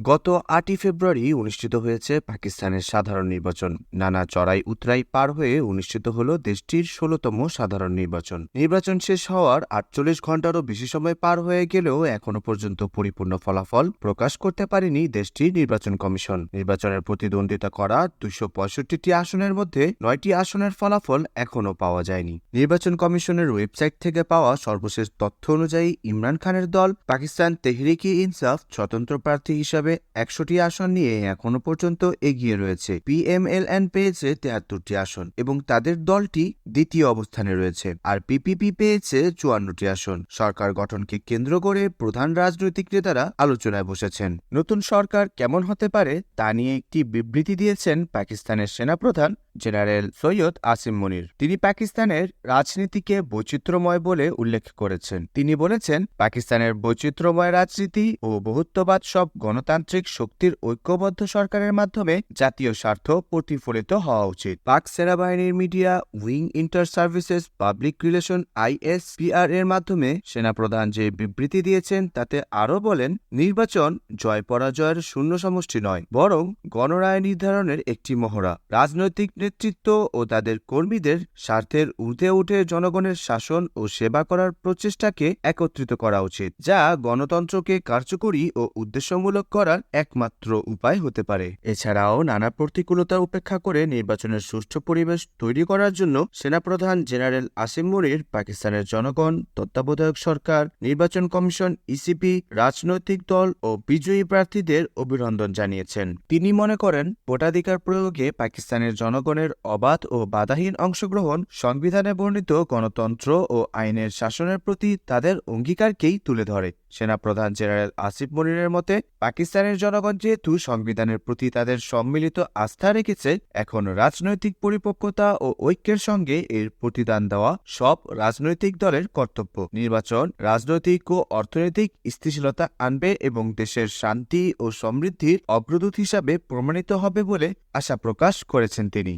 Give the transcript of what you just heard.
গত ৮ই ফেব্রুয়ারি অনুষ্ঠিত হয়েছে পাকিস্তানের সাধারণ নির্বাচন। নানা চড়াই উতরাই পার হয়ে অনুষ্ঠিত হল দেশটির ১৬তম সাধারণ নির্বাচন। নির্বাচন শেষ হওয়ার ৪৮ ঘণ্টারও বেশি সময় পার হয়ে গেলেও এখনো পর্যন্ত পরিপূর্ণ ফলাফল প্রকাশ করতে পারেনি দেশটির নির্বাচন কমিশন। নির্বাচনের প্রতিদ্বন্দ্বিতা করা ২৬৫টি আসনের মধ্যে ৯টি আসনের ফলাফল এখনও পাওয়া যায়নি। নির্বাচন কমিশনের ওয়েবসাইট থেকে পাওয়া সর্বশেষ তথ্য অনুযায়ী ইমরান খানের দল পাকিস্তান তেহরিক-ই-ইনসাফ স্বতন্ত্র প্রার্থী হিসাবে ১০০টি আসন নিয়ে এখনো পর্যন্ত এগিয়ে রয়েছে। পিএমএলএন পেয়েছে ৭৩টি আসন এবং তাদের দলটি দ্বিতীয় অবস্থানে রয়েছে, আর পিপিপি পেয়েছে ৫৪টি আসন। সরকার গঠনকে কেন্দ্র করে প্রধান রাজনৈতিক নেতারা আলোচনায় বসেছেন। নতুন সরকার কেমন হতে পারে তা নিয়ে একটি বিবৃতি দিয়েছেন পাকিস্তানের সেনাপ্রধান জেনারেল সৈয়দ আসিম মনির। তিনি পাকিস্তানের রাজনীতিকে বৈচিত্র্যময় বলে উল্লেখ করেছেন। তিনি বলেছেন, পাকিস্তানের বৈচিত্র্যময় রাজনীতি ও বহুত্ববাদ সব গণতান্ত্রিক শক্তির ঐক্যবদ্ধ সরকারের মাধ্যমে জাতীয় স্বার্থ প্রতিফলিত হওয়া উচিত। পাক সেনাবাহিনীর media wing inter services public relation ISPR এর মাধ্যমে সেনাপ্রধান যে বিবৃতি দিয়েছেন তাতে আরও বলেন, নির্বাচন জয় পরাজয়ের শূন্য সমষ্টি নয়, বরং গণরায় নির্ধারণের একটি মহড়া। রাজনৈতিক নেতৃত্ব ও তাদের কর্মীদের স্বার্থের ঊর্ধ্বে উঠে জনগণের শাসন ও সেবা করার প্রচেষ্টাকে একত্রিত করা উচিত, যা গণতন্ত্রকে কার্যকরী ও উদ্দেশ্যমূলক করার একমাত্র উপায় হতে পারে। এছাড়াও নানা প্রতিকূলতা উপেক্ষা করে নির্বাচনের সুষ্ঠু পরিবেশ তৈরি করার জন্য সেনাপ্রধান জেনারেল আসিম মনির পাকিস্তানের জনগণ, তত্ত্বাবধায়ক সরকার, নির্বাচন কমিশন, ইসিপি, রাজনৈতিক দল ও বিজয়ী প্রার্থীদের অভিনন্দন জানিয়েছেন। তিনি মনে করেন, ভোটাধিকার প্রয়োগে পাকিস্তানের জনগণের অবাধ ও বাধাহীন অংশগ্রহণ সংবিধানে বর্ণিত গণতন্ত্র ও আইনের শাসনের প্রতি তাদের অঙ্গীকারকেই তুলে ধরে। সেনাপ্রধান জেনারেল আসিফ মনিরের মতে, পাকিস্তানের জনগণ যেহেতু সংবিধানের প্রতি তাদের সম্মিলিত আস্থা রেখেছে, এখন রাজনৈতিক পরিপক্কতা ও ঐক্যের সঙ্গে এর প্রতিদান দেওয়া সব রাজনৈতিক দলের কর্তব্য। নির্বাচন রাজনৈতিক ও অর্থনৈতিক স্থিতিশীলতা আনবে এবং দেশের শান্তি ও সমৃদ্ধির অগ্রদূত হিসাবে প্রমাণিত হবে বলে আশা প্রকাশ করেছেন তিনি।